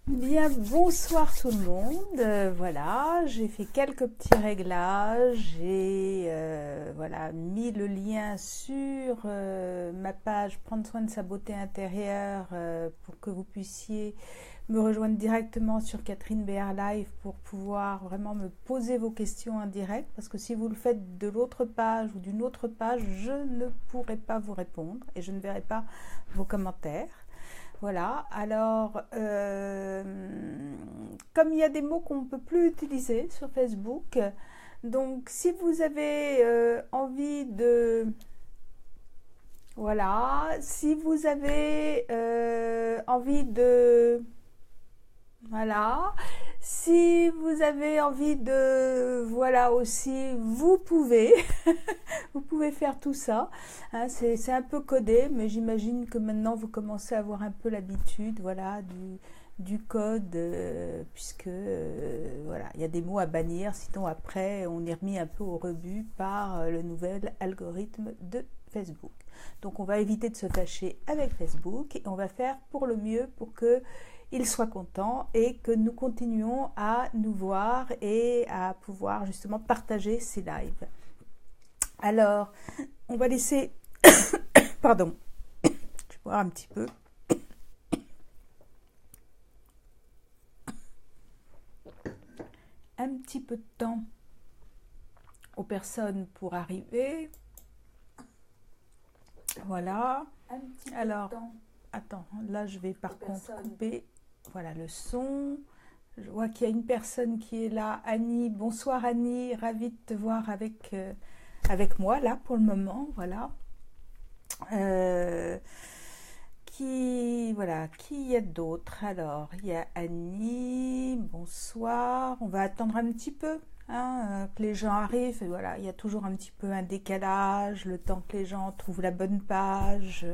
Bien, bonsoir tout le monde. Voilà, j'ai fait quelques petits réglages. J'ai voilà, mis le lien sur ma page Prendre soin de sa beauté intérieure pour que vous puissiez me rejoindre directement sur Catherine BR Live pour pouvoir vraiment me poser vos questions en direct. Parce que si vous le faites de l'autre page ou d'une autre page, je ne pourrai pas vous répondre et je ne verrai pas vos commentaires. Voilà, alors, comme il y a des mots qu'on ne peut plus utiliser sur Facebook, donc si vous avez envie de... Voilà, si vous avez envie de... Voilà, si vous avez envie de... Voilà aussi, vous pouvez... Vous pouvez faire tout ça, hein, c'est un peu codé, mais j'imagine que maintenant vous commencez à avoir un peu l'habitude, voilà, du code, puisque voilà, il y a des mots à bannir, sinon après on est remis un peu au rebut par le nouvel algorithme de Facebook. Donc on va éviter de se fâcher avec Facebook et on va faire pour le mieux pour que il soit content et que nous continuions à nous voir et à pouvoir justement partager ces lives. Alors, on va laisser... Pardon, je vais boire un petit peu. Un petit peu de temps aux personnes pour arriver. Voilà. Alors, attends, là je vais par contre couper. Voilà le son. Je vois qu'il y a une personne qui est là. Annie, bonsoir Annie, ravie de te voir avec moi là pour le moment, voilà. Qui y a d'autres? Alors, il y a Annie, bonsoir. On va attendre un petit peu, hein, que les gens arrivent. Et voilà, il y a toujours un petit peu un décalage, le temps que les gens trouvent la bonne page.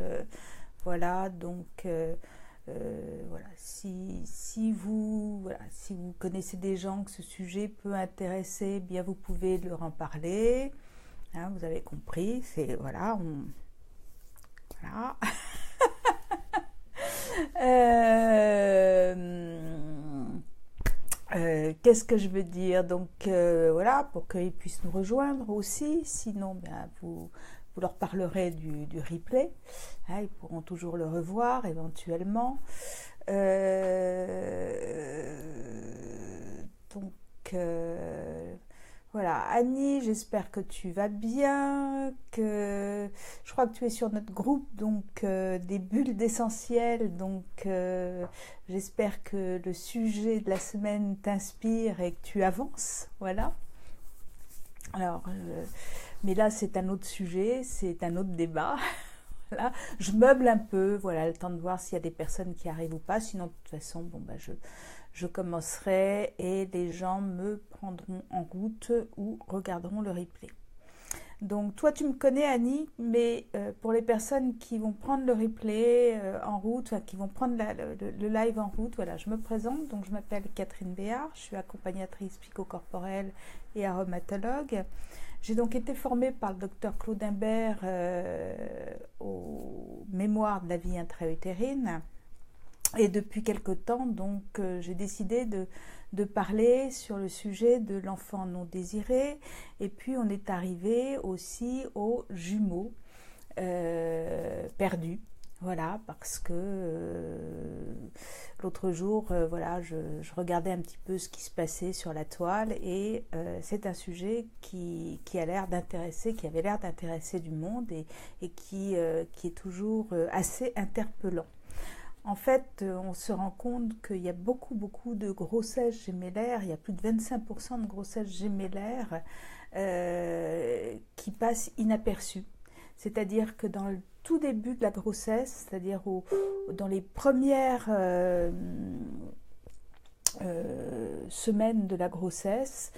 Voilà, donc voilà, si vous connaissez des gens que ce sujet peut intéresser, bien vous pouvez leur en parler. Hein, vous avez compris, c'est voilà, voilà. Qu'est-ce que je veux dire? Donc voilà, pour qu'ils puissent nous rejoindre aussi. Sinon, bien, vous leur parlerez du replay. Hein, ils pourront toujours le revoir éventuellement. Donc voilà, Annie, j'espère que tu vas bien, que je crois que tu es sur notre groupe, donc des bulles d'essentiel, donc j'espère que le sujet de la semaine t'inspire et que tu avances, voilà. Alors, mais là c'est un autre sujet, c'est un autre débat. Voilà. Je meuble un peu, voilà, le temps de voir s'il y a des personnes qui arrivent ou pas, sinon de toute façon, bon bah je commencerai et les gens me prendront en route ou regarderont le replay. Donc toi tu me connais Annie, mais pour les personnes qui vont prendre le replay en route, enfin, qui vont prendre le live en route, voilà, je me présente, donc je m'appelle Catherine Béard, je suis accompagnatrice psychocorporelle et aromatologue. J'ai donc été formée par le docteur Claude Imbert aux mémoires de la vie intra-utérine. Et depuis quelque temps, donc, j'ai décidé de parler sur le sujet de l'enfant non désiré. Et puis, on est arrivé aussi aux jumeaux perdus. Voilà, parce que l'autre jour, voilà, je regardais un petit peu ce qui se passait sur la toile et c'est un sujet qui a l'air d'intéresser, qui avait l'air d'intéresser du monde et qui est toujours assez interpellant. En fait, on se rend compte qu'il y a beaucoup de grossesses gémellaires, il y a plus de 25% de grossesses gémellaires qui passent inaperçues. C'est-à-dire que dans le tout début de la grossesse, c'est-à-dire dans les premières semaines de la grossesse,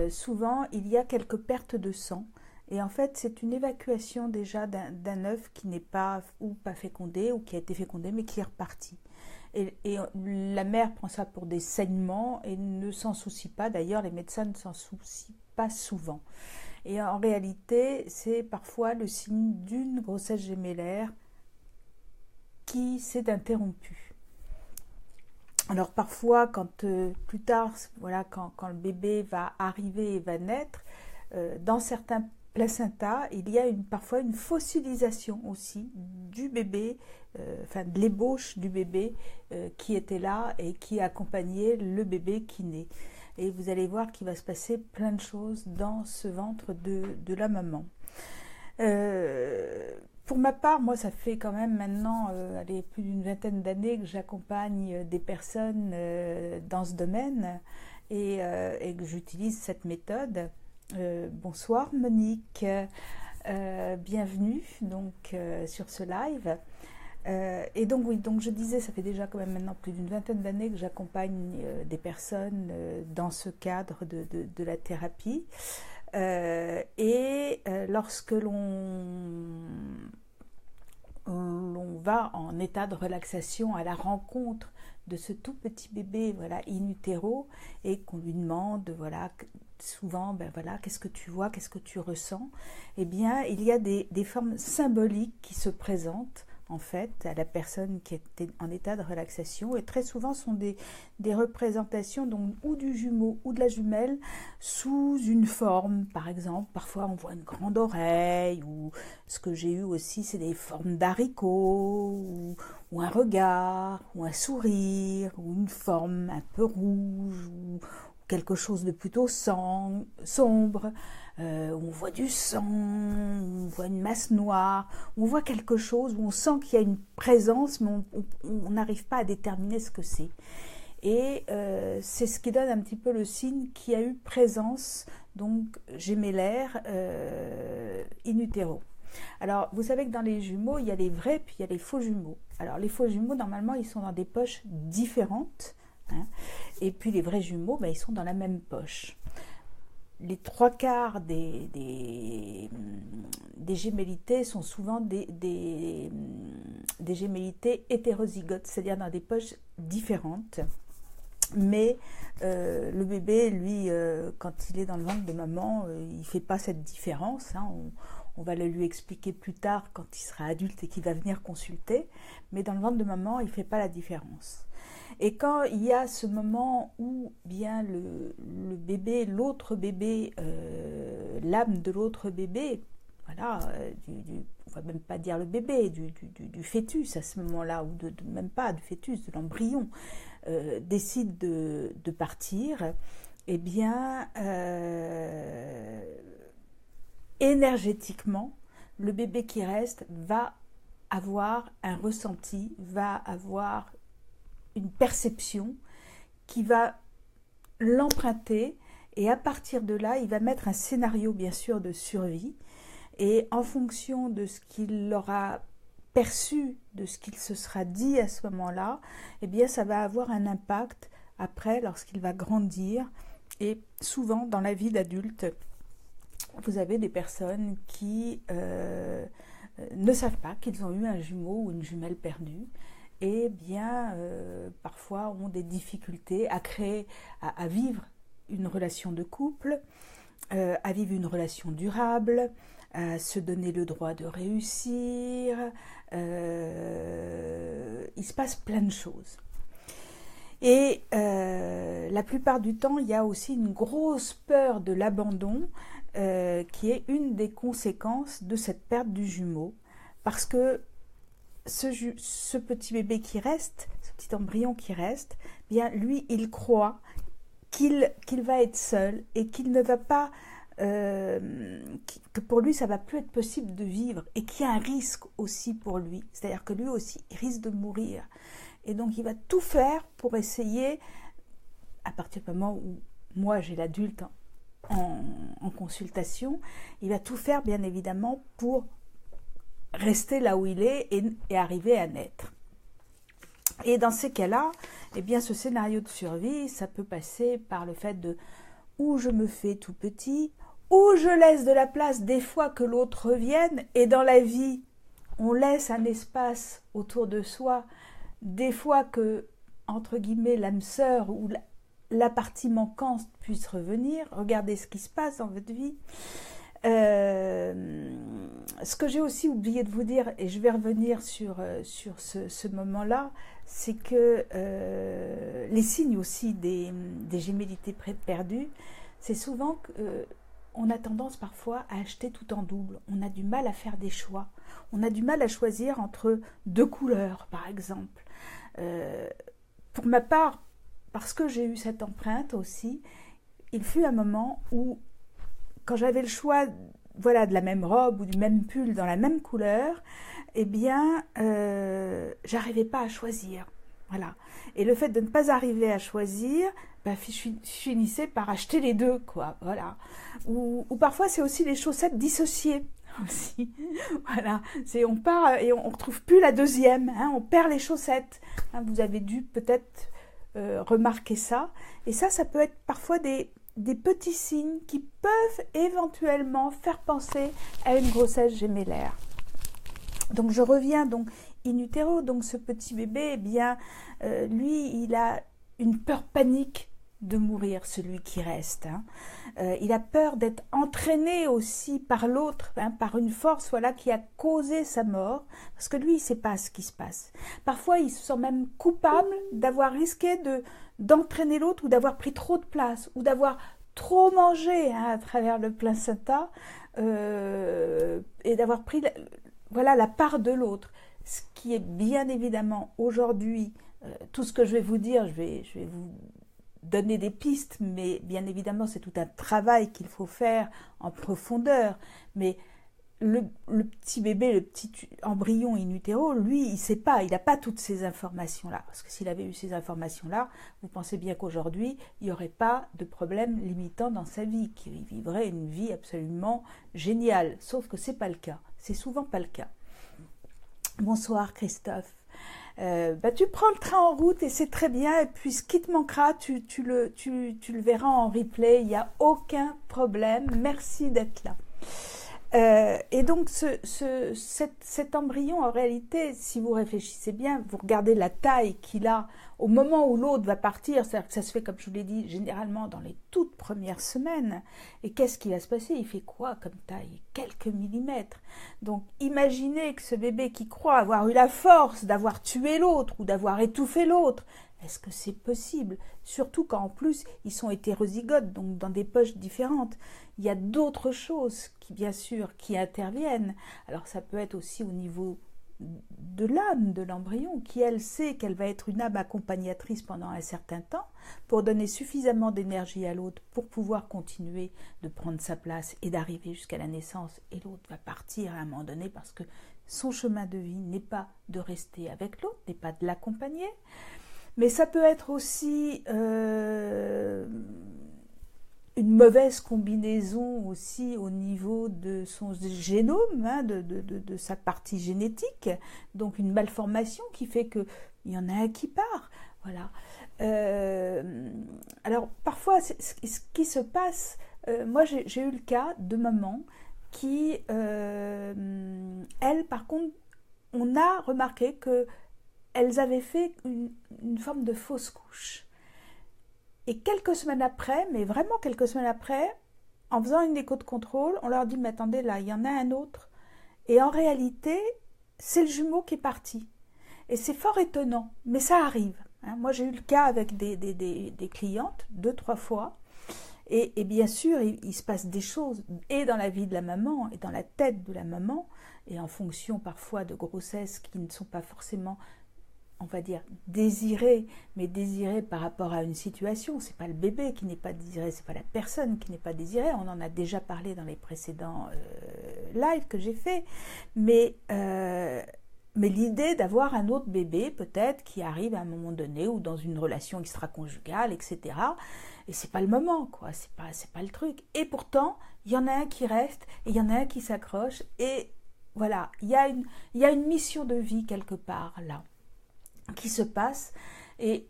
souvent il y a quelques pertes de sang. Et en fait, c'est une évacuation déjà d'un œuf qui n'est pas ou pas fécondé ou qui a été fécondé mais qui est reparti. Et la mère prend ça pour des saignements et ne s'en soucie pas. D'ailleurs, les médecins ne s'en soucient pas souvent. Et en réalité, c'est parfois le signe d'une grossesse gémellaire qui s'est interrompue. Alors parfois, quand plus tard, voilà, quand le bébé va arriver et va naître, dans certains placentas, il y a parfois une fossilisation aussi du bébé, enfin de l'ébauche du bébé qui était là et qui accompagnait le bébé qui naît. Et vous allez voir qu'il va se passer plein de choses dans ce ventre de la maman. Pour ma part, moi, ça fait quand même maintenant allez, plus d'une vingtaine d'années que j'accompagne des personnes dans ce domaine et que j'utilise cette méthode. Bonsoir Monique, bienvenue donc sur ce live. Et donc oui, donc je disais, ça fait déjà quand même maintenant plus d'une vingtaine d'années que j'accompagne des personnes dans ce cadre de la thérapie. Lorsque l'on va en état de relaxation à la rencontre de ce tout petit bébé, voilà, in utero, et qu'on lui demande, voilà, souvent, ben voilà, qu'est-ce que tu vois, qu'est-ce que tu ressens, eh bien, il y a des formes symboliques qui se présentent en fait à la personne qui est en état de relaxation, et très souvent sont des représentations donc ou du jumeau ou de la jumelle sous une forme. Par exemple, parfois on voit une grande oreille, ou ce que j'ai eu aussi, c'est des formes d'haricots, ou un regard, ou un sourire, ou une forme un peu rouge, ou quelque chose de plutôt sombre. On voit du sang, on voit une masse noire, on voit quelque chose où on sent qu'il y a une présence, mais on n'arrive pas à déterminer ce que c'est. Et c'est ce qui donne un petit peu le signe qu'il y a eu présence, donc gémellaire, in utero. Alors, vous savez que dans les jumeaux, il y a les vrais puis il y a les faux jumeaux. Alors, les faux jumeaux, normalement, ils sont dans des poches différentes. Hein, et puis les vrais jumeaux, ben, ils sont dans la même poche. Les trois quarts des gémellités sont souvent des gémellités hétérozygotes, c'est-à-dire dans des poches différentes. Mais le bébé, lui, quand il est dans le ventre de maman, il ne fait pas cette différence. Hein. On va le lui expliquer plus tard quand il sera adulte et qu'il va venir consulter. Mais dans le ventre de maman, il ne fait pas la différence. Et quand il y a ce moment où bien le bébé, l'autre bébé, l'âme de l'autre bébé, voilà, on va même pas dire le bébé, du fœtus à ce moment-là, ou même pas du fœtus, de l'embryon, décide de partir, eh bien, énergétiquement, le bébé qui reste va avoir un ressenti, va avoir une perception qui va l'emprunter, et à partir de là, il va mettre un scénario bien sûr de survie, et en fonction de ce qu'il aura perçu, de ce qu'il se sera dit à ce moment-là, eh bien ça va avoir un impact après lorsqu'il va grandir. Et souvent dans la vie d'adulte, vous avez des personnes qui ne savent pas qu'ils ont eu un jumeau ou une jumelle perdue, et bien parfois ont des difficultés à créer, à vivre une relation de couple, à vivre une relation durable, à se donner le droit de réussir. Il se passe plein de choses. Et la plupart du temps, il y a aussi une grosse peur de l'abandon qui est une des conséquences de cette perte du jumeau, parce que ce petit bébé qui reste, ce petit embryon qui reste, bien lui, il croit qu'il va être seul et qu'il ne va pas, que pour lui, ça va plus être possible de vivre, et qu'il y a un risque aussi pour lui. C'est-à-dire que lui aussi, il risque de mourir. Et donc, il va tout faire pour essayer, à partir du moment où moi, j'ai l'adulte en consultation, il va tout faire, bien évidemment, pour rester là où il est et arriver à naître. Et dans ces cas-là, eh bien, ce scénario de survie, ça peut passer par le fait de ou je me fais tout petit, ou je laisse de la place des fois que l'autre revienne. Et dans la vie, on laisse un espace autour de soi, des fois que, entre guillemets, l'âme sœur ou la partie manquante puisse revenir. Regardez ce qui se passe dans votre vie. Ce que j'ai aussi oublié de vous dire, et je vais revenir sur ce moment-là, c'est que les signes aussi des gémellités perdues, c'est souvent qu'on a tendance parfois à acheter tout en double. On a du mal à faire des choix. On a du mal à choisir entre deux couleurs, par exemple. Pour ma part, parce que j'ai eu cette empreinte aussi, il fut un moment où, quand j'avais le choix, voilà, de la même robe ou du même pull dans la même couleur, eh bien, j'arrivais pas à choisir. Voilà. Et le fait de ne pas arriver à choisir, je finissais par acheter les deux, quoi. Voilà. Ou parfois, c'est aussi les chaussettes dissociées. Aussi. Voilà. On part et on retrouve plus la deuxième. Hein, on perd les chaussettes. Hein, vous avez dû peut-être remarquer ça. Et ça peut être parfois des petits signes qui peuvent éventuellement faire penser à une grossesse gémellaire. Donc je reviens donc in utero, donc ce petit bébé, eh bien, lui, il a une peur panique de mourir, celui qui reste. Hein. Il a peur d'être entraîné aussi par l'autre, hein, par une force, voilà, qui a causé sa mort, parce que lui, il ne sait pas ce qui se passe. Parfois, il se sent même coupable d'avoir risqué d'entraîner l'autre, ou d'avoir pris trop de place, ou d'avoir trop mangé, hein, à travers le placenta, et d'avoir pris la part de l'autre. Ce qui est bien évidemment aujourd'hui, tout ce que je vais vous dire, je vais vous donner des pistes, mais bien évidemment c'est tout un travail qu'il faut faire en profondeur. Mais le petit bébé, le petit embryon in utero, lui, il ne sait pas, il n'a pas toutes ces informations-là. Parce que s'il avait eu ces informations-là, vous pensez bien qu'aujourd'hui, il n'y aurait pas de problème limitant dans sa vie, qu'il vivrait une vie absolument géniale. Sauf que ce n'est pas le cas, c'est souvent pas le cas. Bonsoir Christophe. Tu prends le train en route et c'est très bien, et puis ce qui te manquera, tu le verras en replay, il n'y a aucun problème, merci d'être là. Et donc cet embryon, en réalité, si vous réfléchissez bien, vous regardez la taille qu'il a au moment où l'autre va partir, c'est-à-dire que ça se fait, comme je vous l'ai dit, généralement dans les toutes premières semaines. Et qu'est-ce qui va se passer? Il fait quoi comme taille? Quelques millimètres. Donc imaginez que ce bébé qui croit avoir eu la force d'avoir tué l'autre ou d'avoir étouffé l'autre, est-ce que c'est possible? Surtout quand en plus ils sont hétérozygotes, donc dans des poches différentes. Il y a d'autres choses qui, bien sûr, qui interviennent. Alors ça peut être aussi au niveau de l'âme de l'embryon, qui elle sait qu'elle va être une âme accompagnatrice pendant un certain temps pour donner suffisamment d'énergie à l'autre pour pouvoir continuer de prendre sa place et d'arriver jusqu'à la naissance, et l'autre va partir à un moment donné parce que son chemin de vie n'est pas de rester avec l'autre, n'est pas de l'accompagner. Mais ça peut être aussi une mauvaise combinaison aussi au niveau de son génome, hein, de sa partie génétique, donc une malformation qui fait qu'il y en a un qui part. Voilà. Alors parfois, ce qui se passe, moi j'ai eu le cas de maman qui, elle par contre, on a remarqué que elles avaient fait une forme de fausse couche. Et quelques semaines après, mais vraiment quelques semaines après, en faisant une écho de contrôle, on leur dit « Mais attendez, là, il y en a un autre. » Et en réalité, c'est le jumeau qui est parti. Et c'est fort étonnant, mais ça arrive. Hein. Moi, j'ai eu le cas avec des clientes, 2-3 fois. Et bien sûr, il se passe des choses, et dans la vie de la maman, et dans la tête de la maman, et en fonction parfois de grossesses qui ne sont pas forcément, on va dire, désiré, mais désiré par rapport à une situation. C'est pas le bébé qui n'est pas désiré, c'est pas la personne qui n'est pas désirée. On en a déjà parlé dans les précédents lives que j'ai fait. Mais l'idée d'avoir un autre bébé, peut-être, qui arrive à un moment donné, ou dans une relation extra-conjugale, etc. Et c'est pas le moment, quoi. C'est pas le truc. Et pourtant, il y en a un qui reste, et il y en a un qui s'accroche. Et voilà, il y a une mission de vie quelque part, là, qui se passe. Et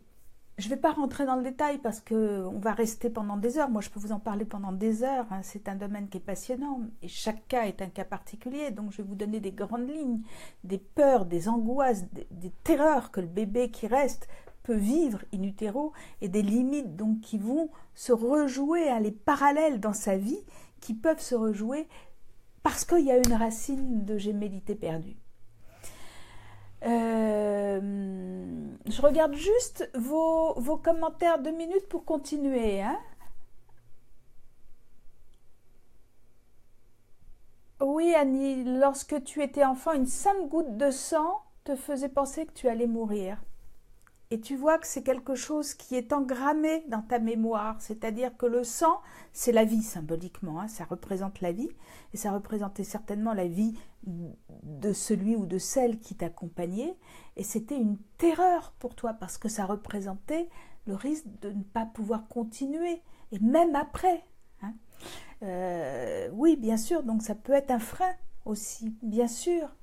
je ne vais pas rentrer dans le détail parce qu'on va rester pendant des heures. Moi, je peux vous en parler pendant des heures. Hein. C'est un domaine qui est passionnant et chaque cas est un cas particulier. Donc, je vais vous donner des grandes lignes, des peurs, des angoisses, des terreurs que le bébé qui reste peut vivre in utero, et des limites donc qui vont se rejouer, hein, les parallèles dans sa vie qui peuvent se rejouer parce qu'il y a une racine de gémellité perdue. Je regarde juste vos commentaires 2 minutes pour continuer. Hein. Oui, Annie, lorsque tu étais enfant, une simple goutte de sang te faisait penser que tu allais mourir. Et tu vois que c'est quelque chose qui est engrammé dans ta mémoire, c'est-à-dire que le sang, c'est la vie symboliquement, hein, ça représente la vie, et ça représentait certainement la vie de celui ou de celle qui t'accompagnait, et c'était une terreur pour toi, parce que ça représentait le risque de ne pas pouvoir continuer, et même après. Hein. Oui, bien sûr, donc ça peut être un frein aussi, bien sûr.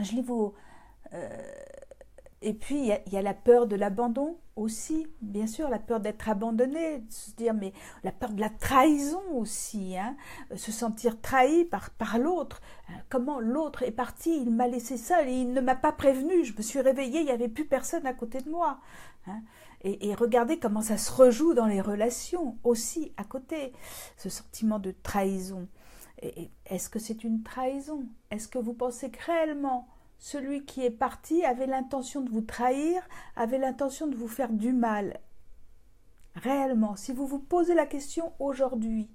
Je lis vos... Et puis, il y a la peur de l'abandon aussi, bien sûr, la peur d'être abandonné, de se dire, mais la peur de la trahison aussi, hein, se sentir trahi par l'autre. Comment l'autre est parti, il m'a laissé seul et il ne m'a pas prévenu, je me suis réveillée, il n'y avait plus personne à côté de moi. Hein. Et regardez comment ça se rejoue dans les relations aussi à côté, ce sentiment de trahison. Est-ce que c'est une trahison? Est-ce que vous pensez que réellement celui qui est parti avait l'intention de vous trahir, avait l'intention de vous faire du mal? Réellement, si vous vous posez la question aujourd'hui,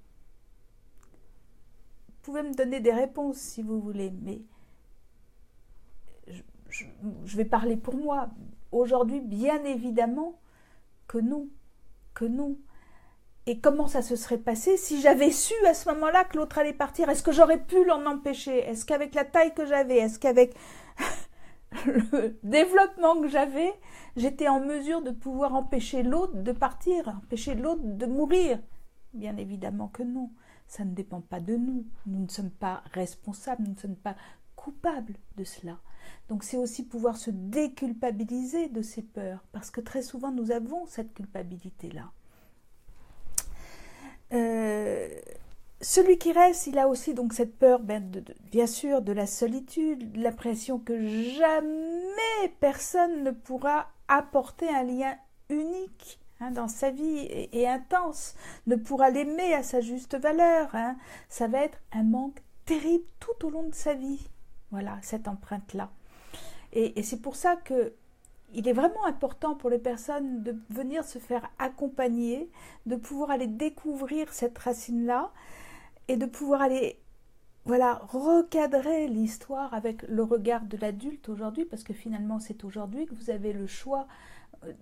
vous pouvez me donner des réponses si vous voulez, mais je vais parler pour moi. Aujourd'hui, bien évidemment que non, que non. Et comment ça se serait passé si j'avais su à ce moment-là que l'autre allait partir? Est-ce que j'aurais pu l'en empêcher? Est-ce qu'avec la taille que j'avais, est-ce qu'avec le développement que j'avais, j'étais en mesure de pouvoir empêcher l'autre de partir, empêcher l'autre de mourir? Bien évidemment que non. Ça ne dépend pas de nous. Nous ne sommes pas responsables, nous ne sommes pas coupables de cela. Donc c'est aussi pouvoir se déculpabiliser de ces peurs, parce que très souvent nous avons cette culpabilité-là. Celui qui reste, il a aussi donc cette peur, bien sûr, de la solitude, l'impression que jamais personne ne pourra apporter un lien unique dans sa vie et intense, ne pourra l'aimer à sa juste valeur. Hein. Ça va être un manque terrible tout au long de sa vie. Voilà, cette empreinte-là. Et c'est pour ça que il est vraiment important pour les personnes de venir se faire accompagner, de pouvoir aller découvrir cette racine-là et de pouvoir aller recadrer l'histoire avec le regard de l'adulte aujourd'hui, parce que finalement c'est aujourd'hui que vous avez le choix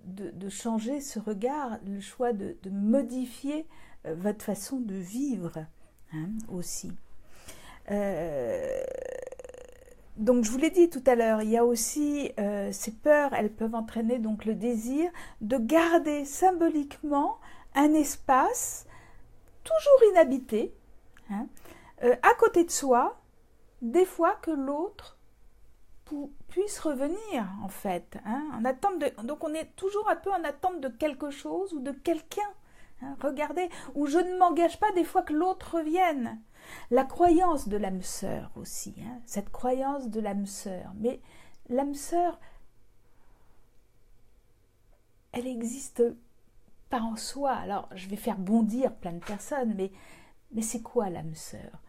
de changer ce regard, le choix de modifier votre façon de vivre aussi. Donc je vous l'ai dit tout à l'heure, il y a aussi ces peurs, elles peuvent entraîner donc le désir de garder symboliquement un espace toujours inhabité, à côté de soi, des fois que l'autre puisse revenir en fait, en attente donc on est toujours un peu en attente de quelque chose ou de quelqu'un. Regardez, où je ne m'engage pas des fois que l'autre revienne. La croyance de l'âme sœur aussi, cette croyance de l'âme sœur. Mais l'âme sœur, elle n'existe pas en soi. Alors, je vais faire bondir plein de personnes, mais c'est quoi l'âme sœur?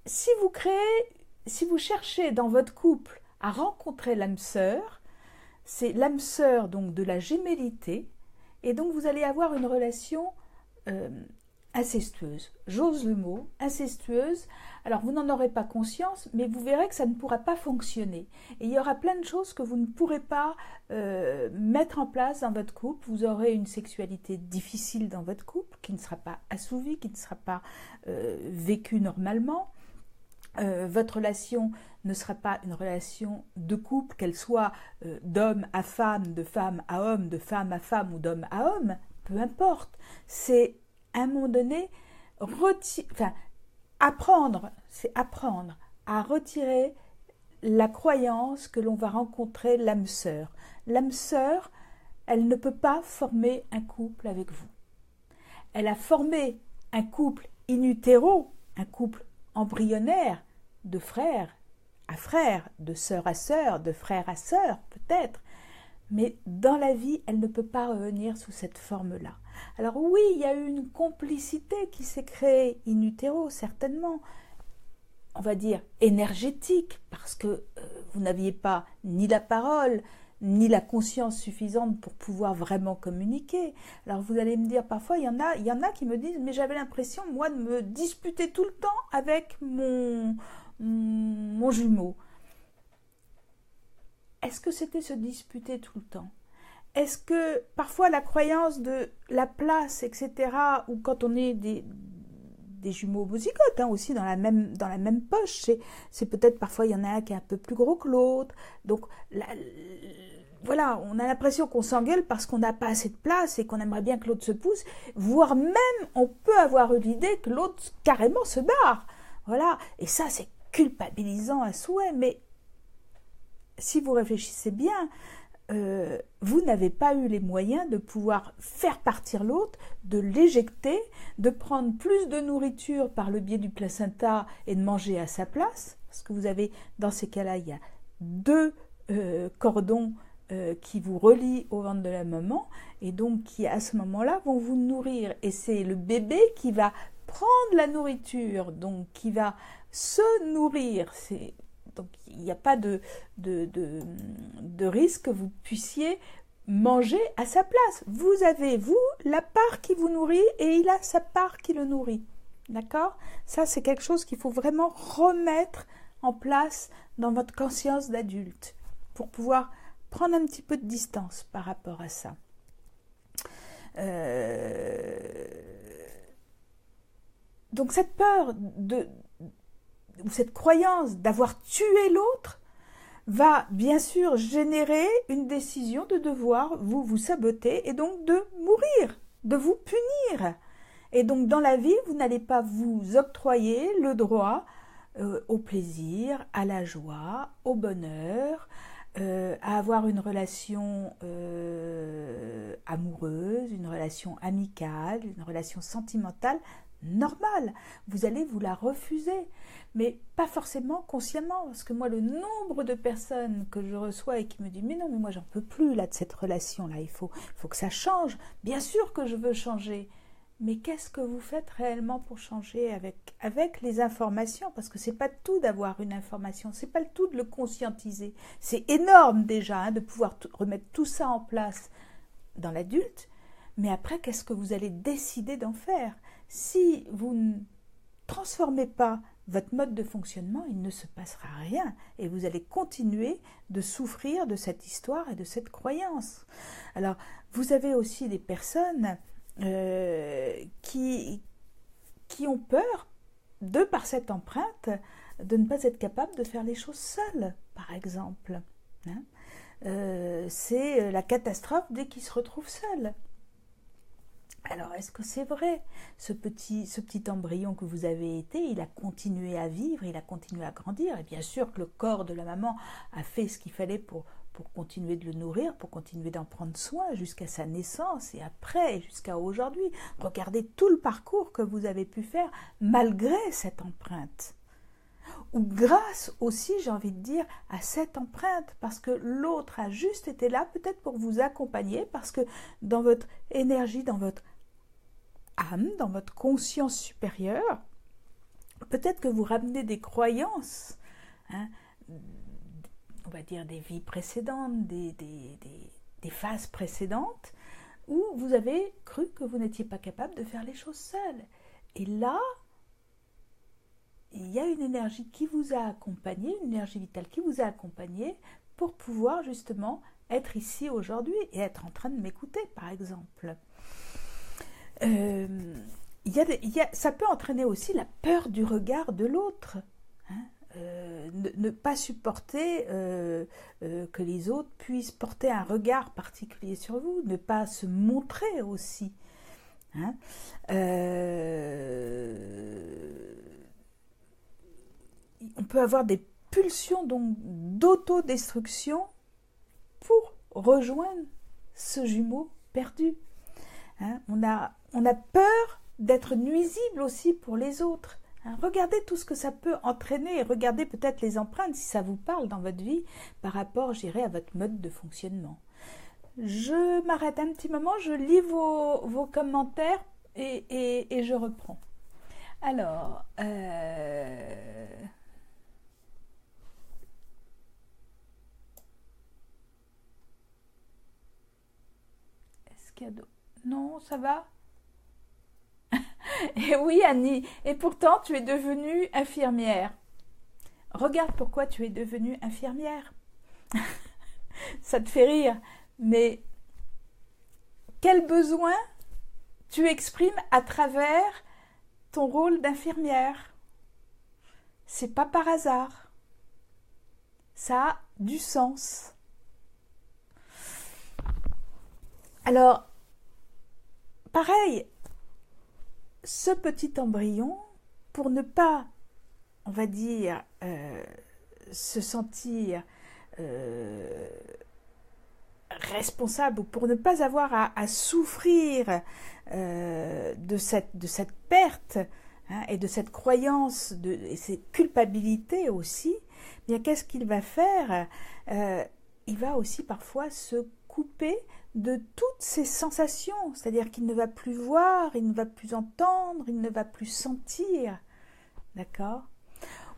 Si vous cherchez dans votre couple à rencontrer l'âme sœur, c'est l'âme sœur donc de la gémellité, et donc vous allez avoir une relation incestueuse. J'ose le mot, incestueuse. Alors vous n'en aurez pas conscience, mais vous verrez que ça ne pourra pas fonctionner. Et il y aura plein de choses que vous ne pourrez pas mettre en place dans votre couple. Vous aurez une sexualité difficile dans votre couple, qui ne sera pas assouvie, qui ne sera pas vécue normalement. Votre relation ne sera pas une relation de couple, qu'elle soit d'homme à femme, de femme à homme, de femme à femme ou d'homme à homme, peu importe. C'est à un moment donné, apprendre à retirer la croyance que l'on va rencontrer l'âme sœur. L'âme sœur, elle ne peut pas former un couple avec vous. Elle a formé un couple in utero, un couple embryonnaire, de frère à frère, de sœur à sœur, de frère à sœur peut-être, mais dans la vie, elle ne peut pas revenir sous cette forme-là. Alors oui, il y a eu une complicité qui s'est créée in utero, certainement, on va dire, énergétique, parce que vous n'aviez pas ni la parole, ni la conscience suffisante pour pouvoir vraiment communiquer. Alors vous allez me dire, parfois, il y en a qui me disent, mais j'avais l'impression, moi, de me disputer tout le temps avec mon jumeau. Est-ce que c'était se disputer tout le temps? Est-ce que parfois la croyance de la place, etc., ou quand on est des jumeaux homozygotes, aussi dans la même poche, c'est peut-être parfois il y en a un qui est un peu plus gros que l'autre, donc voilà, on a l'impression qu'on s'engueule parce qu'on n'a pas assez de place et qu'on aimerait bien que l'autre se pousse, voire même on peut avoir eu l'idée que l'autre carrément se barre, voilà, et ça c'est culpabilisant à souhait, mais si vous réfléchissez bien, vous n'avez pas eu les moyens de pouvoir faire partir l'autre, de l'éjecter, de prendre plus de nourriture par le biais du placenta et de manger à sa place, parce que vous avez, dans ces cas-là, il y a deux cordons qui vous relient au ventre de la maman, et donc qui à ce moment-là vont vous nourrir, et c'est le bébé qui va prendre la nourriture, donc qui va se nourrir, donc il n'y a pas de risque que vous puissiez manger à sa place. Vous avez, vous, la part qui vous nourrit et il a sa part qui le nourrit. D'accord? Ça, c'est quelque chose qu'il faut vraiment remettre en place dans votre conscience d'adulte pour pouvoir prendre un petit peu de distance par rapport à ça. Donc cette peur ou cette croyance d'avoir tué l'autre va bien sûr générer une décision de devoir vous saboter et donc de mourir, de vous punir. Et donc dans la vie, vous n'allez pas vous octroyer le droit au plaisir, à la joie, au bonheur, à avoir une relation amoureuse, une relation amicale, une relation sentimentale normale. Vous allez vous la refuser, mais pas forcément consciemment, parce que moi, le nombre de personnes que je reçois et qui me disent « mais non, mais moi, j'en peux plus là de cette relation-là, il faut que ça change. Bien sûr que je veux changer. » Mais qu'est-ce que vous faites réellement pour changer avec les informations? Parce que c'est pas tout d'avoir une information, c'est pas le tout de le conscientiser. C'est énorme déjà de pouvoir remettre tout ça en place dans l'adulte, mais après, qu'est-ce que vous allez décider d'en faire? Si vous ne transformez pas votre mode de fonctionnement, il ne se passera rien et vous allez continuer de souffrir de cette histoire et de cette croyance. Alors, vous avez aussi des personnes qui ont peur, de par cette empreinte, de ne pas être capable de faire les choses seules, par exemple. C'est la catastrophe dès qu'ils se retrouvent seuls. Alors, est-ce que c'est vrai? Ce petit embryon que vous avez été, il a continué à vivre, il a continué à grandir. Et bien sûr que le corps de la maman a fait ce qu'il fallait pour continuer de le nourrir, pour continuer d'en prendre soin jusqu'à sa naissance et après, jusqu'à aujourd'hui. Regardez tout le parcours que vous avez pu faire malgré cette empreinte. Ou grâce aussi, j'ai envie de dire, à cette empreinte, parce que l'autre a juste été là peut-être pour vous accompagner, parce que dans votre énergie, dans votre âme, dans votre conscience supérieure, peut-être que vous ramenez des croyances, on va dire des vies précédentes, des phases précédentes, où vous avez cru que vous n'étiez pas capable de faire les choses seul. Et là, il y a une énergie qui vous a accompagné, une énergie vitale qui vous a accompagné pour pouvoir justement être ici aujourd'hui et être en train de m'écouter, par exemple. Ça peut entraîner aussi la peur du regard de l'autre. Ne pas supporter que les autres puissent porter un regard particulier sur vous, ne pas se montrer aussi. On peut avoir des pulsions donc d'autodestruction pour rejoindre ce jumeau perdu. On a peur d'être nuisible aussi pour les autres. Regardez tout ce que ça peut entraîner et regardez peut-être les empreintes si ça vous parle dans votre vie par rapport, je dirais, à votre mode de fonctionnement. Je m'arrête un petit moment, je lis vos commentaires et je reprends. Alors, Est-ce qu'il y a d'autres? Non, ça va? Et oui, Annie, et pourtant tu es devenue infirmière. Regarde pourquoi tu es devenue infirmière. Ça te fait rire, mais quel besoin tu exprimes à travers ton rôle d'infirmière? C'est pas par hasard. Ça a du sens. Alors, pareil, ce petit embryon, pour ne pas, on va dire, se sentir responsable, ou pour ne pas avoir à souffrir de cette perte, hein, et de cette croyance, et cette culpabilité aussi, bien qu'est-ce qu'il va faire? Il va aussi parfois se couper de toutes ces sensations, c'est-à-dire qu'il ne va plus voir, il ne va plus entendre, il ne va plus sentir, d'accord?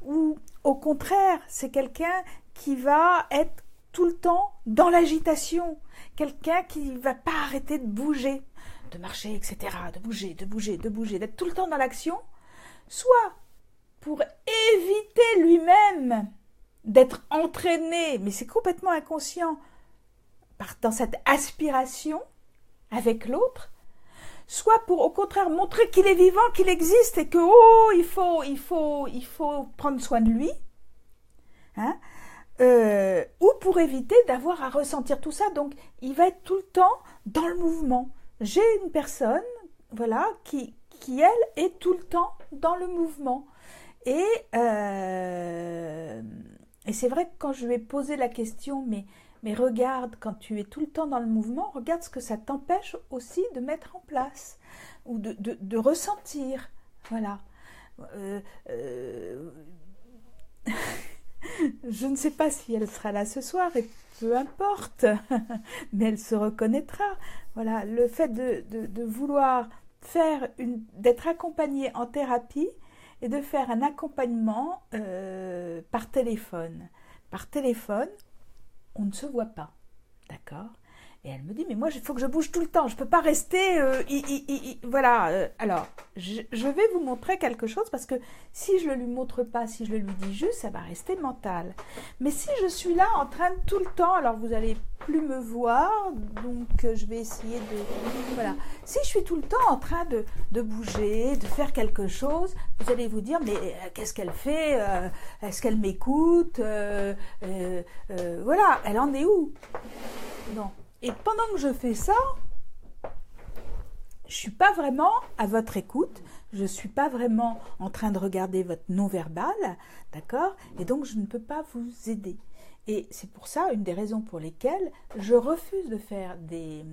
Ou au contraire, c'est quelqu'un qui va être tout le temps dans l'agitation, quelqu'un qui ne va pas arrêter de bouger, de marcher, etc., de bouger, d'être tout le temps dans l'action, soit pour éviter lui-même d'être entraîné, mais c'est complètement inconscient, dans cette aspiration avec l'autre, soit pour au contraire montrer qu'il est vivant, qu'il existe et que il faut prendre soin de lui, hein, ou pour éviter d'avoir à ressentir tout ça. Donc il va être tout le temps dans le mouvement. J'ai une personne, voilà, qui elle est tout le temps dans le mouvement. Et c'est vrai que quand je lui ai posé la question, mais regarde, quand tu es tout le temps dans le mouvement, regarde ce que ça t'empêche aussi de mettre en place ou de ressentir. Voilà. Je ne sais pas si elle sera là ce soir, et peu importe, mais elle se reconnaîtra. Voilà, le fait de vouloir d'être accompagnée en thérapie et de faire un accompagnement par téléphone. Par téléphone, on ne se voit pas, d'accord? Et elle me dit, mais moi, il faut que je bouge tout le temps, je ne peux pas rester... voilà, alors, je vais vous montrer quelque chose, parce que si je ne le lui montre pas, si je le lui dis juste, ça va rester mental. Mais si je suis là en train de tout le temps, alors vous n'allez plus me voir, donc je vais essayer de... Voilà. Si je suis tout le temps en train de bouger, de faire quelque chose, vous allez vous dire, mais qu'est-ce qu'elle fait? Est-ce qu'elle m'écoute? Voilà, elle en est où? Non. Et pendant que je fais ça, je ne suis pas vraiment à votre écoute, je ne suis pas vraiment en train de regarder votre non-verbal, d'accord? Et donc, je ne peux pas vous aider. Et c'est pour ça, une des raisons pour lesquelles je refuse de faire des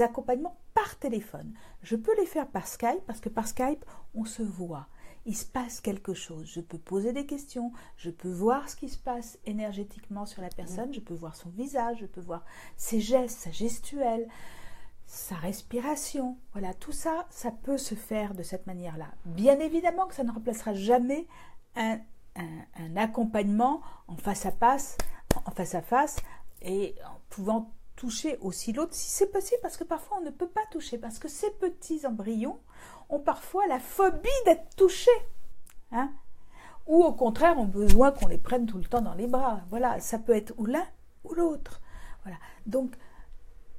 accompagnements par téléphone. Je peux les faire par Skype, parce que par Skype, on se voit. Il se passe quelque chose. Je peux poser des questions, je peux voir ce qui se passe énergétiquement sur la personne, je peux voir son visage, je peux voir ses gestes, sa gestuelle, sa respiration. Voilà, tout ça, ça peut se faire de cette manière-là. Bien évidemment que ça ne remplacera jamais un accompagnement en face à face, et en pouvant toucher aussi l'autre si c'est possible, parce que parfois on ne peut pas toucher, parce que ces petits embryons ont parfois la phobie d'être touchés, hein, ou au contraire ont besoin qu'on les prenne tout le temps dans les bras. Voilà, ça peut être ou l'un ou l'autre. Voilà. Donc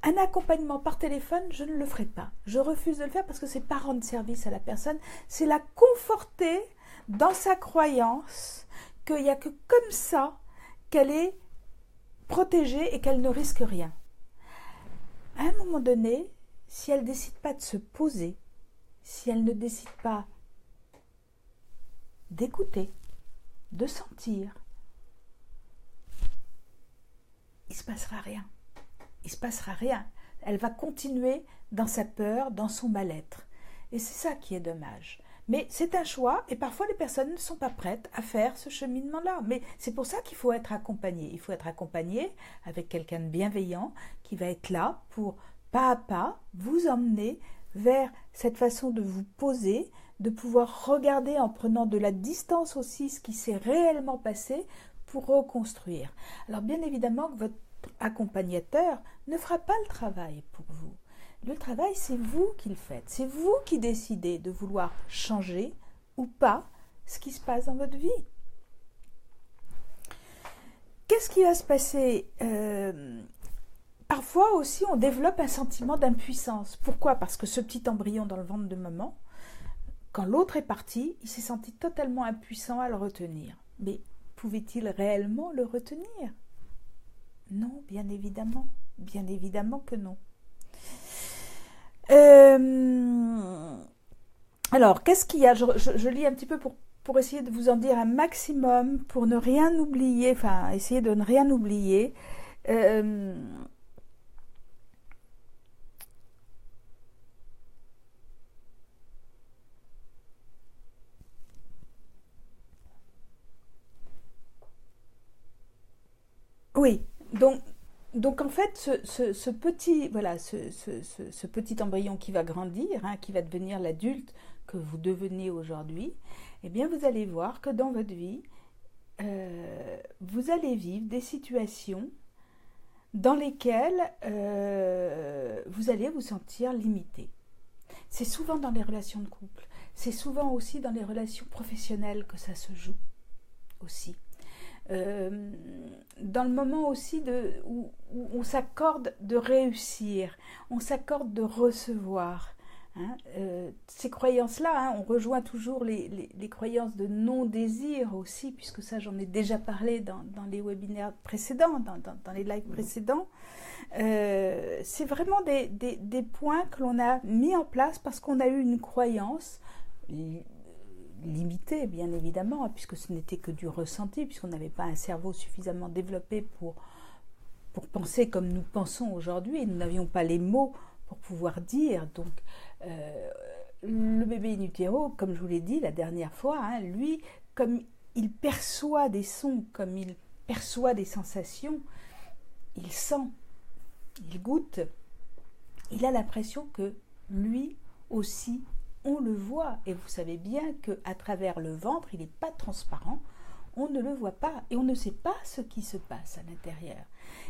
un accompagnement par téléphone, je ne le ferai pas. Je refuse de le faire parce que c'est pas rendre service à la personne, c'est la conforter dans sa croyance qu'il n'y a que comme ça qu'elle est protégée et qu'elle ne risque rien. À un moment donné, si elle ne décide pas de se poser, si elle ne décide pas d'écouter, de sentir, il ne se passera rien. Il ne se passera rien. Elle va continuer dans sa peur, dans son mal-être. Et c'est ça qui est dommage. Mais c'est un choix, et parfois les personnes ne sont pas prêtes à faire ce cheminement-là. Mais c'est pour ça qu'il faut être accompagné. Il faut être accompagné avec quelqu'un de bienveillant qui va être là pour, pas à pas, vous emmener vers cette façon de vous poser, de pouvoir regarder en prenant de la distance aussi ce qui s'est réellement passé pour reconstruire. Alors bien évidemment que votre accompagnateur ne fera pas le travail pour vous. Le travail, c'est vous qui le faites. C'est vous qui décidez de vouloir changer ou pas ce qui se passe dans votre vie. Qu'est-ce qui va se passer? Parfois aussi, on développe un sentiment d'impuissance. Pourquoi? Parce que ce petit embryon dans le ventre de maman, quand l'autre est parti, il s'est senti totalement impuissant à le retenir. Mais pouvait-il réellement le retenir? Non, bien évidemment. Bien évidemment que non. Alors, qu'est-ce qu'il y a? Je lis un petit peu pour essayer de vous en dire un maximum, pour ne rien oublier, enfin, essayer de ne rien oublier. Oui, donc en fait, ce petit, voilà, ce petit embryon qui va grandir, hein, qui va devenir l'adulte que vous devenez aujourd'hui, eh bien, vous allez voir que dans votre vie, vous allez vivre des situations dans lesquelles vous allez vous sentir limité. C'est souvent dans les relations de couple, c'est souvent aussi dans les relations professionnelles que ça se joue aussi. Dans le moment aussi où on s'accorde de réussir, on s'accorde de recevoir. Hein, ces croyances-là, hein, on rejoint toujours les croyances de non-désir aussi, puisque ça j'en ai déjà parlé dans les webinaires précédents, dans les lives précédents. C'est vraiment des points que l'on a mis en place parce qu'on a eu une croyance limité, bien évidemment, puisque ce n'était que du ressenti, puisqu'on n'avait pas un cerveau suffisamment développé pour penser comme nous pensons aujourd'hui, et nous n'avions pas les mots pour pouvoir dire. Donc, le bébé in utero, comme je vous l'ai dit la dernière fois, hein, lui, comme il perçoit des sons, comme il perçoit des sensations, il sent, il goûte, il a l'impression que lui aussi, on le voit, et vous savez bien qu'à travers le ventre, il n'est pas transparent, on ne le voit pas, et on ne sait pas ce qui se passe à l'intérieur.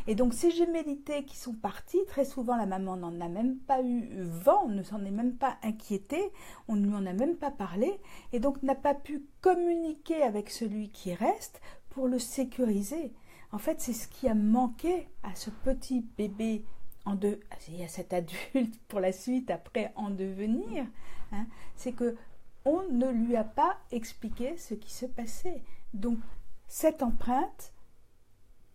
Et donc ces gémellités qui sont parties, très souvent la maman n'en a même pas eu vent, ne s'en est même pas inquiétée, on ne lui en a même pas parlé, et donc n'a pas pu communiquer avec celui qui reste pour le sécuriser. En fait, c'est ce qui a manqué à ce petit bébé et à cet adulte pour la suite, après en devenir, hein, c'est que on ne lui a pas expliqué ce qui se passait. Donc, cette empreinte,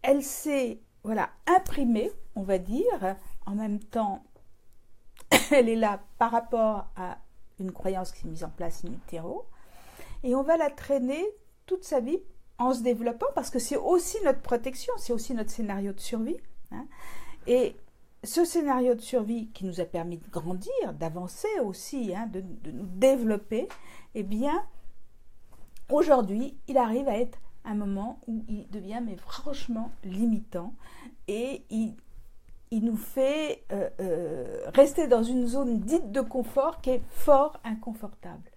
elle s'est, voilà, imprimée, on va dire, en même temps, elle est là par rapport à une croyance qui s'est mise en place in utero, et on va la traîner toute sa vie en se développant, parce que c'est aussi notre protection, c'est aussi notre scénario de survie, hein, et ce scénario de survie qui nous a permis de grandir, d'avancer aussi, hein, de nous développer, eh bien, aujourd'hui, il arrive à être un moment où il devient mais franchement limitant et il nous fait rester dans une zone dite de confort qui est fort inconfortable.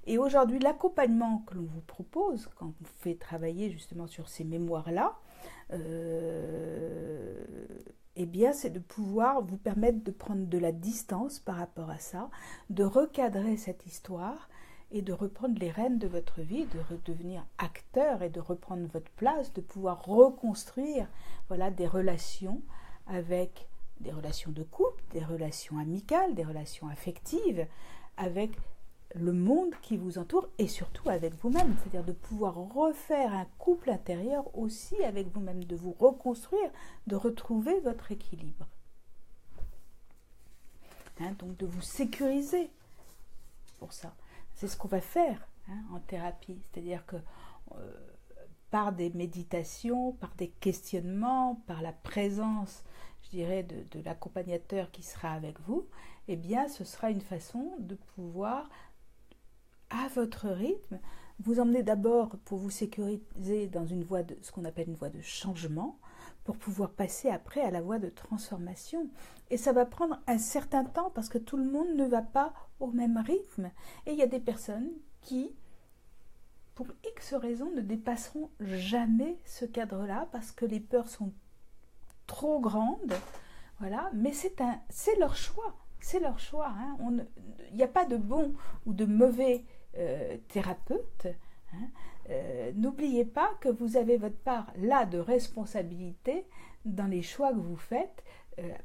Et aujourd'hui, l'accompagnement que l'on vous propose, quand on vous fait travailler justement sur ces mémoires-là, eh bien, c'est de pouvoir vous permettre de prendre de la distance par rapport à ça, de recadrer cette histoire et de reprendre les rênes de votre vie, de redevenir acteur et de reprendre votre place, de pouvoir reconstruire, voilà, des relations avec des relations de couple, des relations amicales, des relations affectives, avec le monde qui vous entoure et surtout avec vous-même, c'est-à-dire de pouvoir refaire un couple intérieur aussi avec vous-même, de vous reconstruire, de retrouver votre équilibre. Hein, donc de vous sécuriser pour ça. C'est ce qu'on va faire, hein, en thérapie, c'est-à-dire que par des méditations, par des questionnements, par la présence, je dirais, de l'accompagnateur qui sera avec vous, eh bien ce sera une façon de pouvoir, à votre rythme, vous emmener d'abord pour vous sécuriser dans une voie de ce qu'on appelle une voie de changement, pour pouvoir passer après à la voie de transformation. Et ça va prendre un certain temps parce que tout le monde ne va pas au même rythme. Et il y a des personnes qui, pour X raisons, ne dépasseront jamais ce cadre-là parce que les peurs sont trop grande, voilà, mais c'est leur choix, c'est leur choix. Hein. Il n'y a pas de bon ou de mauvais thérapeute. Hein. N'oubliez pas que vous avez votre part là de responsabilité dans les choix que vous faites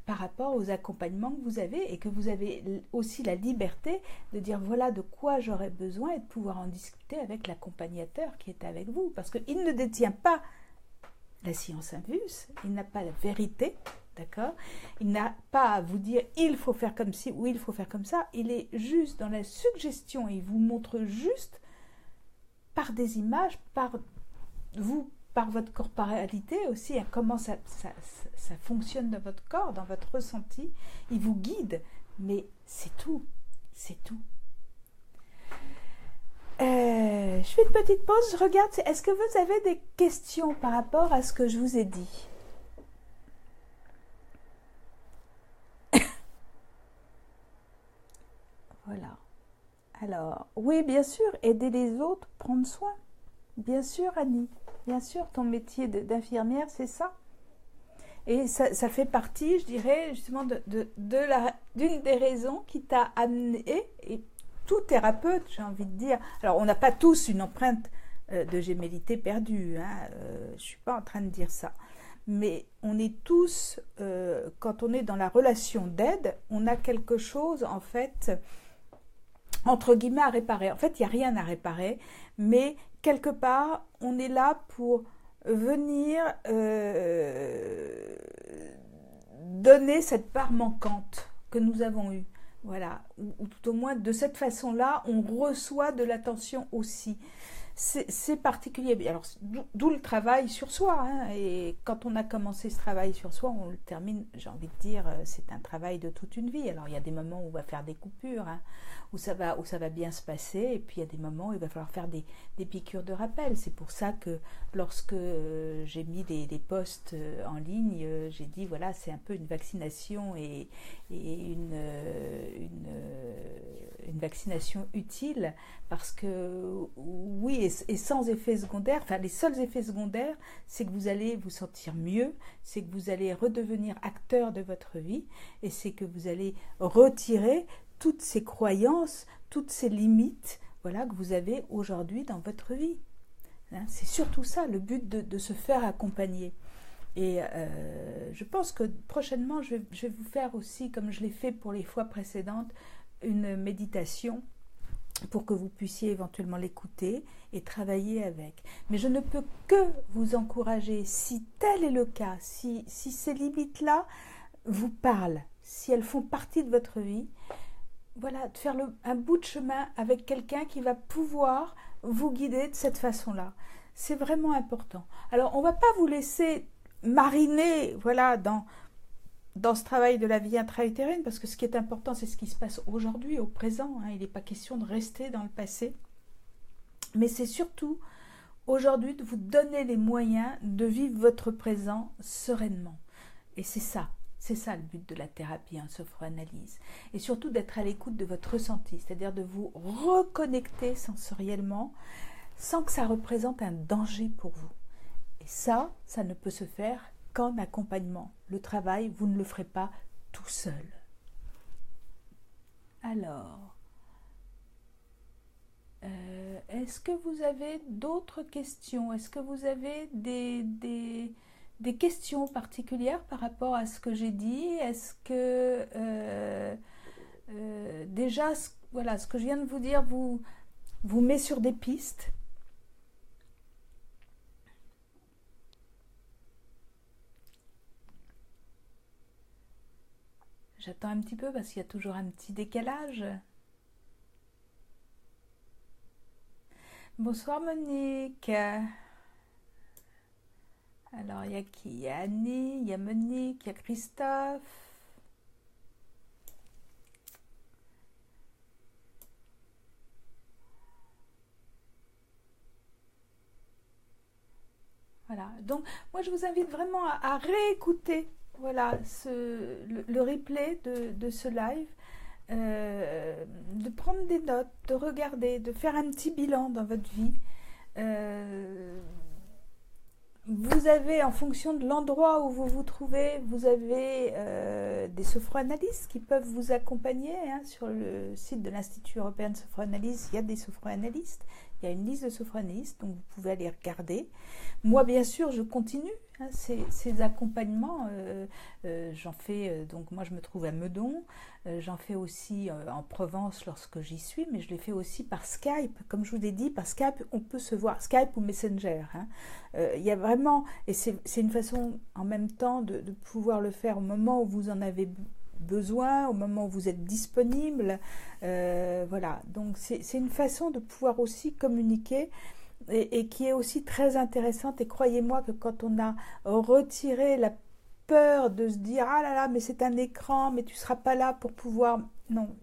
par rapport aux accompagnements que vous avez et que vous avez aussi la liberté de dire voilà de quoi j'aurais besoin et de pouvoir en discuter avec l'accompagnateur qui est avec vous parce qu'il ne détient pas la science infuse, il n'a pas la vérité, d'accord? Il n'a pas à vous dire il faut faire comme ci ou il faut faire comme ça, il est juste dans la suggestion, il vous montre juste par des images, par votre corporalité aussi, hein, comment ça fonctionne dans votre corps, dans votre ressenti, il vous guide, mais c'est tout, c'est tout. Je fais une petite pause, je regarde, est-ce que vous avez des questions par rapport à ce que je vous ai dit? Voilà. Alors, oui, bien sûr, aider les autres, prendre soin. Bien sûr, Annie, bien sûr, ton métier d'infirmière, c'est ça. Et ça fait partie, je dirais, justement, d'une des raisons qui t'a amené, et tout thérapeute, j'ai envie de dire. Alors, on n'a pas tous une empreinte de gémellité perdue, hein, je ne suis pas en train de dire ça. Mais on est tous, quand on est dans la relation d'aide, on a quelque chose, en fait, entre guillemets, à réparer. En fait, il n'y a rien à réparer, mais quelque part, on est là pour venir donner cette part manquante que nous avons eue. Voilà, ou tout au moins de cette façon-là, on reçoit de l'attention aussi. C'est particulier. Alors, d'où le travail sur soi. Hein. Et quand on a commencé ce travail sur soi, on le termine, j'ai envie de dire, c'est un travail de toute une vie. Alors, il y a des moments où on va faire des coupures, hein, où ça va bien se passer. Et puis, il y a des moments où il va falloir faire des piqûres de rappel. C'est pour ça que lorsque j'ai mis des posts en ligne, j'ai dit, voilà, c'est un peu une vaccination et une vaccination utile parce que, oui, et sans effet secondaire, enfin les seuls effets secondaires, c'est que vous allez vous sentir mieux, c'est que vous allez redevenir acteur de votre vie et c'est que vous allez retirer toutes ces croyances, toutes ces limites, voilà, que vous avez aujourd'hui dans votre vie. Hein, c'est surtout ça, le but de se faire accompagner. Et je pense que prochainement, je vais vous faire aussi, comme je l'ai fait pour les fois précédentes, une méditation pour que vous puissiez éventuellement l'écouter et travailler avec. Mais je ne peux que vous encourager, si tel est le cas, si ces limites-là vous parlent, si elles font partie de votre vie, voilà, de faire un bout de chemin avec quelqu'un qui va pouvoir vous guider de cette façon-là. C'est vraiment important. Alors, on ne va pas vous laisser mariner, voilà, dans ce travail de la vie intra-utérine, parce que ce qui est important, c'est ce qui se passe aujourd'hui, au présent. Hein, il n'est pas question de rester dans le passé. Mais c'est surtout, aujourd'hui, de vous donner les moyens de vivre votre présent sereinement. Et c'est ça le but de la thérapie en sophroanalyse. Et surtout d'être à l'écoute de votre ressenti, c'est-à-dire de vous reconnecter sensoriellement, sans que ça représente un danger pour vous. Et ça ne peut se faire qu'en accompagnement. Le travail, vous ne le ferez pas tout seul. Alors, est-ce que vous avez d'autres questions? Est-ce que vous avez des questions particulières par rapport à ce que j'ai dit? Est-ce que déjà, voilà, ce que je viens de vous dire vous met sur des pistes? J'attends un petit peu parce qu'il y a toujours un petit décalage. Bonsoir Monique. Alors, il y a qui? Il y a Annie, il y a Monique, il y a Christophe. Voilà, donc moi je vous invite vraiment à réécouter, voilà, le replay de ce live, de prendre des notes, de regarder, de faire un petit bilan dans votre vie. vous avez, en fonction de l'endroit où vous vous trouvez, vous avez des sophroanalystes qui peuvent vous accompagner. Hein, sur le site de l'Institut européen de sophroanalyse, il y a des sophroanalystes. Il y a une liste de sophroanalystes, donc vous pouvez aller regarder. Moi, bien sûr, je continue hein, ces accompagnements. J'en fais, donc moi je me trouve à Meudon. J'en fais aussi en Provence lorsque j'y suis, mais je les fais aussi par Skype. Comme je vous l'ai dit, par Skype, on peut se voir. Skype ou Messenger. Hein. Il y a vraiment, et c'est une façon en même temps de pouvoir le faire au moment où vous en avez besoin, au moment où vous êtes disponible. Voilà, donc c'est une façon de pouvoir aussi communiquer et qui est aussi très intéressante. Et croyez-moi que quand on a retiré la peur de se dire ah là là mais c'est un écran mais tu seras pas là pour pouvoir, non,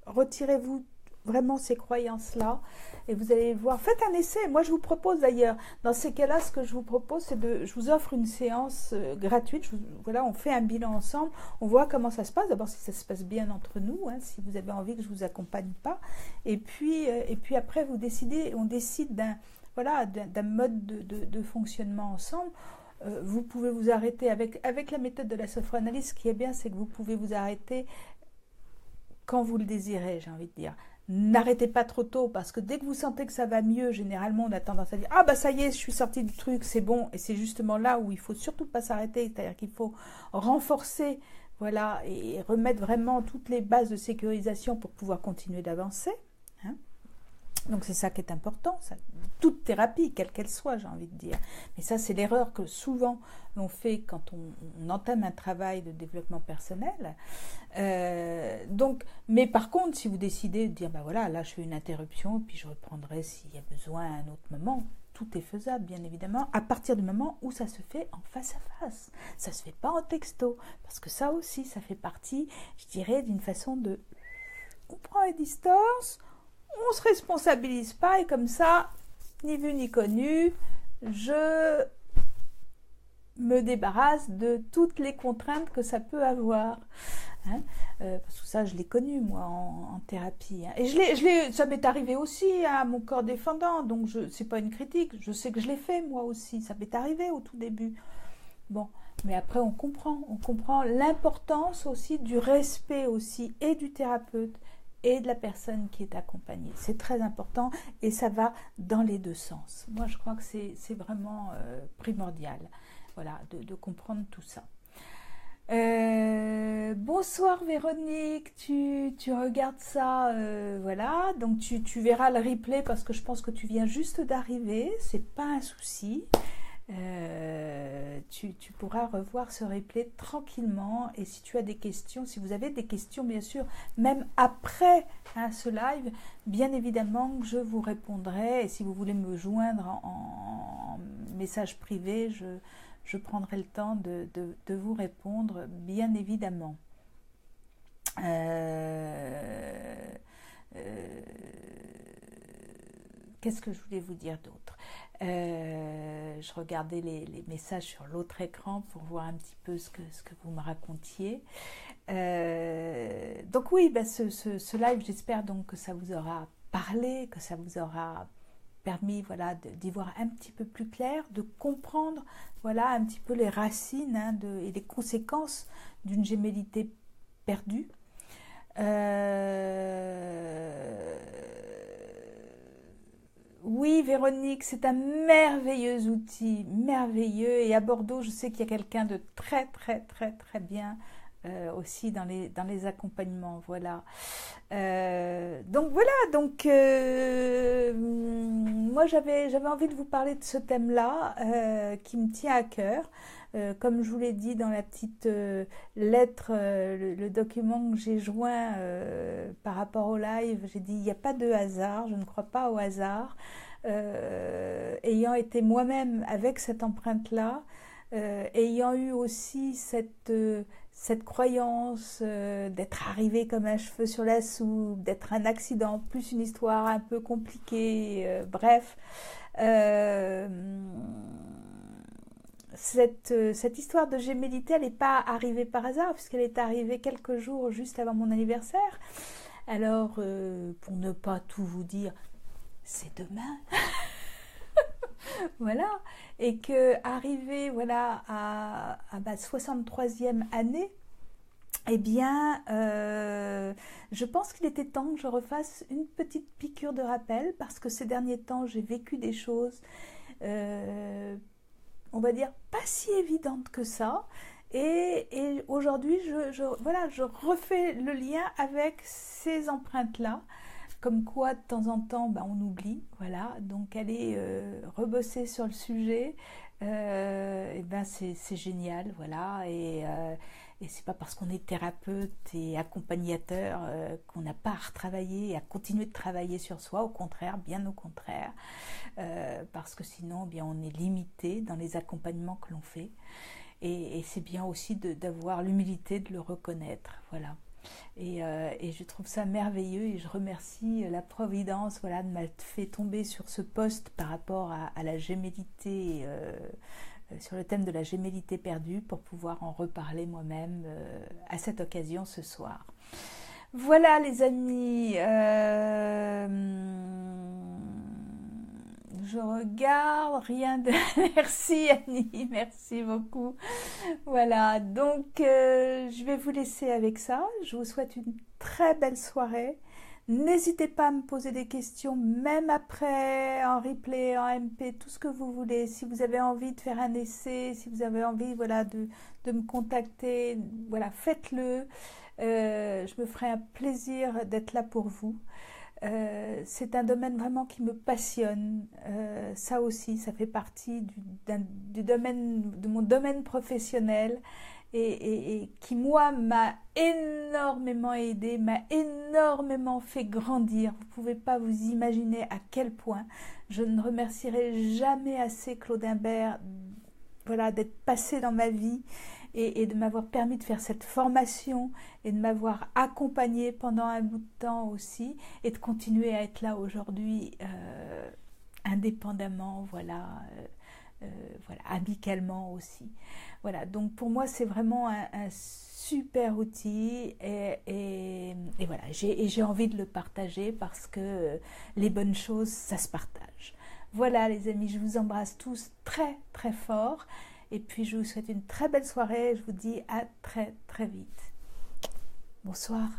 retirez-vous vraiment ces croyances là et vous allez voir, faites un essai. Moi je vous propose d'ailleurs dans ces cas-là, ce que je vous propose c'est je vous offre une séance gratuite. Voilà, on fait un bilan ensemble, on voit comment ça se passe, d'abord si ça se passe bien entre nous, hein, si vous avez envie que je vous accompagne pas, et puis après vous décidez, on décide d'un mode de fonctionnement ensemble. Vous pouvez vous arrêter avec la méthode de la sophroanalyse. Ce qui est bien, c'est que vous pouvez vous arrêter quand vous le désirez, j'ai envie de dire. N'arrêtez pas trop tôt, parce que dès que vous sentez que ça va mieux, généralement on a tendance à dire ah bah ça y est, je suis sortie du truc, c'est bon. Et c'est justement là où il faut surtout pas s'arrêter, c'est-à-dire qu'il faut renforcer, voilà, et remettre vraiment toutes les bases de sécurisation pour pouvoir continuer d'avancer. Hein. Donc c'est ça qui est important, ça, toute thérapie, quelle qu'elle soit, j'ai envie de dire. Mais ça, c'est l'erreur que souvent l'on fait quand on entame un travail de développement personnel. Mais par contre, si vous décidez de dire, ben voilà, là je fais une interruption, puis je reprendrai s'il y a besoin à un autre moment, tout est faisable, bien évidemment, à partir du moment où ça se fait en face à face. Ça se fait pas en texto, parce que ça aussi, ça fait partie, je dirais, d'une façon de... On prend les distances, on se responsabilise pas, et comme ça, ni vu ni connu, je me débarrasse de toutes les contraintes que ça peut avoir. Hein, parce que ça, je l'ai connu, moi, en thérapie. Hein. Et ça m'est arrivé aussi à mon corps défendant, donc c'est pas une critique, je sais que je l'ai fait, moi aussi, ça m'est arrivé au tout début. Bon, mais après, on comprend l'importance aussi du respect aussi, et du thérapeute, et de la personne qui est accompagnée. C'est très important, et ça va dans les deux sens. Moi, je crois que c'est vraiment primordial, voilà, de comprendre tout ça. Bonsoir Véronique, tu regardes ça, voilà, donc tu verras le replay parce que je pense que tu viens juste d'arriver, c'est pas un souci. Tu pourras revoir ce replay tranquillement, et si tu as des questions, si vous avez des questions bien sûr, même après ce live, bien évidemment que je vous répondrai, et si vous voulez me joindre en message privé, je prendrai le temps de vous répondre, bien évidemment. Qu'est-ce que je voulais vous dire d'autre? Je regardais les messages sur l'autre écran pour voir un petit peu ce que vous me racontiez. Donc oui, ben ce live, j'espère donc que ça vous aura parlé, que ça vous aura permis, voilà, d'y voir un petit peu plus clair, de comprendre, voilà, un petit peu les racines et les conséquences d'une gémellité perdue. Oui, Véronique, c'est un merveilleux outil, merveilleux. Et à Bordeaux, je sais qu'il y a quelqu'un de très, très, très, très bien aussi dans les accompagnements. Voilà. Donc voilà, moi j'avais envie de vous parler de ce thème-là qui me tient à cœur. Comme je vous l'ai dit dans la petite lettre, le document que j'ai joint par rapport au live, j'ai dit il n'y a pas de hasard, je ne crois pas au hasard. Ayant été moi-même avec cette empreinte-là, ayant eu aussi cette croyance d'être arrivé comme un cheveu sur la soupe, d'être un accident, plus une histoire un peu compliquée, bref. Cette histoire de gémellité, elle n'est pas arrivée par hasard, puisqu'elle est arrivée quelques jours juste avant mon anniversaire. Alors, pour ne pas tout vous dire, c'est demain. Voilà, et que arrivé voilà à ma 63e année, eh bien, je pense qu'il était temps que je refasse une petite piqûre de rappel parce que ces derniers temps, j'ai vécu des choses, euh, on va dire, pas si évidentes que ça. Et aujourd'hui, voilà, je refais le lien avec ces empreintes-là. Comme quoi, de temps en temps, ben, on oublie, voilà. Donc, aller rebosser sur le sujet, et ben c'est génial, voilà. Et c'est pas parce qu'on est thérapeute et accompagnateur qu'on n'a pas à retravailler et à continuer de travailler sur soi. Au contraire, bien au contraire, parce que sinon, eh bien, on est limité dans les accompagnements que l'on fait. Et c'est bien aussi d'avoir l'humilité de le reconnaître, voilà. Et je trouve ça merveilleux et je remercie la Providence, voilà, de m'être fait tomber sur ce poste par rapport à la gémellité, sur le thème de la gémellité perdue, pour pouvoir en reparler moi-même à cette occasion ce soir. Voilà les amis, je regarde, rien de... Merci Annie, merci beaucoup. Voilà, donc je vais vous laisser avec ça. Je vous souhaite une très belle soirée. N'hésitez pas à me poser des questions, même après, en replay, en MP, tout ce que vous voulez. Si vous avez envie de faire un essai, si vous avez envie, voilà, de me contacter, voilà, faites-le. Je me ferai un plaisir d'être là pour vous. C'est un domaine vraiment qui me passionne. Ça aussi, ça fait partie du domaine, de mon domaine professionnel et qui, moi, m'a énormément aidé, m'a énormément fait grandir. Vous ne pouvez pas vous imaginer à quel point. Je ne remercierai jamais assez Claude Imbert, voilà, d'être passé dans ma vie et de m'avoir permis de faire cette formation et de m'avoir accompagnée pendant un bout de temps aussi et de continuer à être là aujourd'hui indépendamment, voilà, voilà, amicalement aussi. Voilà, donc pour moi c'est vraiment un super outil et voilà, j'ai envie de le partager parce que les bonnes choses, ça se partage. Voilà les amis, je vous embrasse tous très très fort. Et puis je vous souhaite une très belle soirée. Je vous dis à très très vite. Bonsoir.